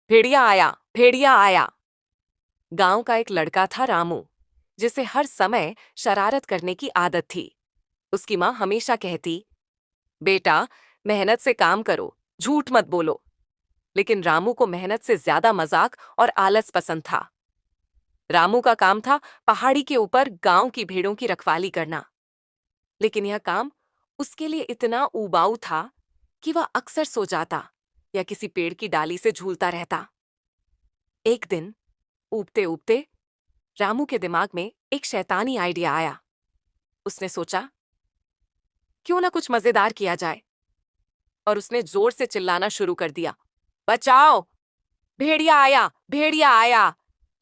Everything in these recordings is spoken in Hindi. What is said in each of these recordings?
भेड़िया आया, भेड़िया आया। गांव का एक लड़का था रामू, जिसे हर समय शरारत करने की आदत थी। उसकी माँ हमेशा कहती, बेटा मेहनत से काम करो, झूठ मत बोलो। लेकिन रामू को मेहनत से ज्यादा मजाक और आलस पसंद था। रामू का काम था पहाड़ी के ऊपर गांव की भेड़ों की रखवाली करना। लेकिन यह काम उसके लिए इतना उबाऊ था कि वह अक्सर सो जाता या किसी पेड़ की डाली से झूलता रहता। एक दिन ऊबते ऊबते रामू के दिमाग में एक शैतानी आइडिया आया। उसने सोचा, क्यों ना कुछ मजेदार किया जाए, और उसने जोर से चिल्लाना शुरू कर दिया, बचाओ, भेड़िया आया, भेड़िया आया।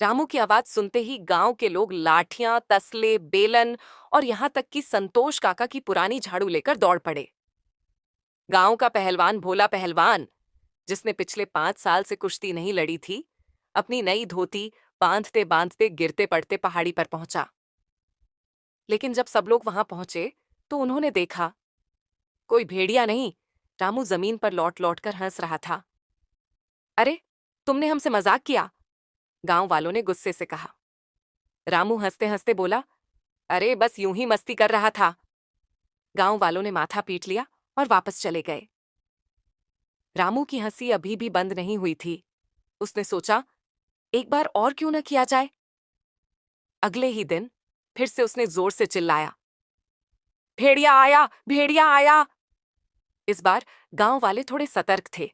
रामू की आवाज सुनते ही गांव के लोग लाठियां, तसले, बेलन और यहां तक कि संतोष काका की पुरानी झाड़ू लेकर दौड़ पड़े। गांव का पहलवान भोला पहलवान, जिसने पिछले 5 साल से कुश्ती नहीं लड़ी थी, अपनी नई धोती बांधते बांधते गिरते पड़ते पहाड़ी पर पहुंचा। लेकिन जब सब लोग वहां पहुंचे तो उन्होंने देखा, कोई भेड़िया नहीं, रामू जमीन पर लौट लौट कर हंस रहा था। अरे, तुमने हमसे मजाक किया, गांव वालों ने गुस्से से कहा। रामू हंसते हंसते बोला, अरे बस यूं ही मस्ती कर रहा था। गांव वालों ने माथा पीट लिया और वापस चले गए। रामू की हंसी अभी भी बंद नहीं हुई थी। उसने सोचा, एक बार और क्यों न किया जाए। अगले ही दिन फिर से उसने जोर से चिल्लाया, भेड़िया आया, भेड़िया आया। इस बार गांव वाले थोड़े सतर्क थे।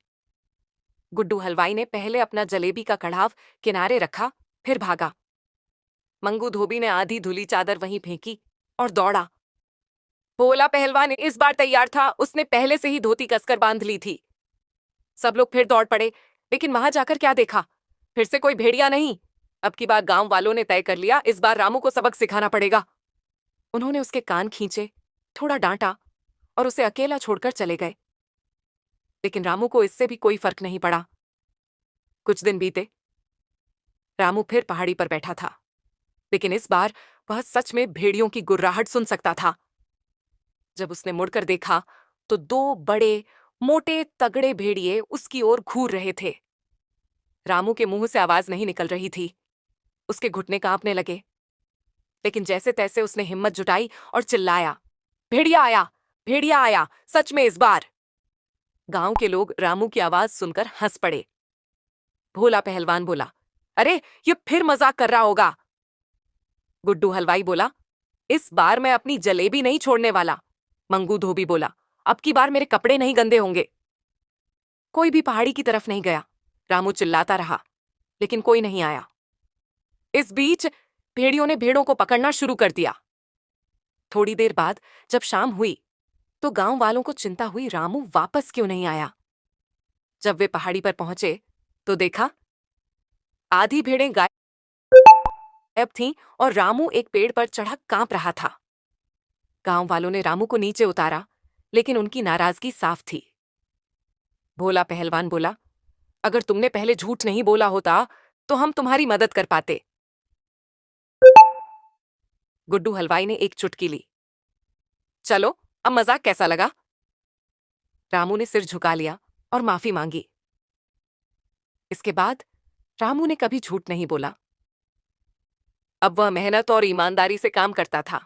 गुड्डू हलवाई ने पहले अपना जलेबी का कढ़ाव किनारे रखा, फिर भागा। मंगू धोबी ने आधी धुली चादर वहीं फेंकी और दौड़ा। भोला पहलवान इस बार तैयार था, उसने पहले से ही धोती कसकर बांध ली थी। सब लोग फिर दौड़ पड़े, लेकिन वहां जाकर क्या देखा, फिर से कोई भेड़िया नहीं। अब की बार गांव वालों ने तय कर लिया, इस बार रामू को सबक सिखाना पड़ेगा। उन्होंने उसके कान खींचे, थोड़ा डांटा और उसे अकेला छोड़कर चले गए। लेकिन रामू को इससे भी कोई फर्क नहीं पड़ा। कुछ दिन बीते, रामू फिर पहाड़ी पर बैठा था, लेकिन इस बार वह सच में भेड़ियों की गुर्राहट सुन सकता था। जब उसने मुड़कर देखा तो 2 बड़े मोटे तगड़े भेड़िए उसकी ओर घूर रहे थे। रामू के मुंह से आवाज नहीं निकल रही थी, उसके घुटने कांपने लगे। लेकिन जैसे तैसे उसने हिम्मत जुटाई और चिल्लाया, भेड़िया आया, भेड़िया आया, सच में इस बार। गांव के लोग रामू की आवाज सुनकर हंस पड़े। भोला पहलवान बोला, अरे ये फिर मजाक कर रहा होगा। गुड्डू हलवाई बोला, इस बार मैं अपनी जलेबी नहीं छोड़ने वाला। मंगू धोबी बोला, अब की बार मेरे कपड़े नहीं गंदे होंगे। कोई भी पहाड़ी की तरफ नहीं गया। रामू चिल्लाता रहा, लेकिन कोई नहीं आया। इस बीच भेड़ियों ने भेड़ों को पकड़ना शुरू कर दिया। थोड़ी देर बाद जब शाम हुई तो गांव वालों को चिंता हुई, रामू वापस क्यों नहीं आया। जब वे पहाड़ी पर पहुंचे तो देखा, आधी भेड़ें गायब थीं और रामू एक पेड़ पर चढ़ा कांप रहा था। गांव वालों ने रामू को नीचे उतारा, लेकिन उनकी नाराजगी साफ थी। भोला पहलवान बोला, अगर तुमने पहले झूठ नहीं बोला होता तो हम तुम्हारी मदद कर पाते। गुड्डू हलवाई ने एक चुटकी ली। चलो, अब मजाक कैसा लगा। रामू ने सिर झुका लिया और माफी मांगी। इसके बाद रामू ने कभी झूठ नहीं बोला। अब वह मेहनत और ईमानदारी से काम करता था।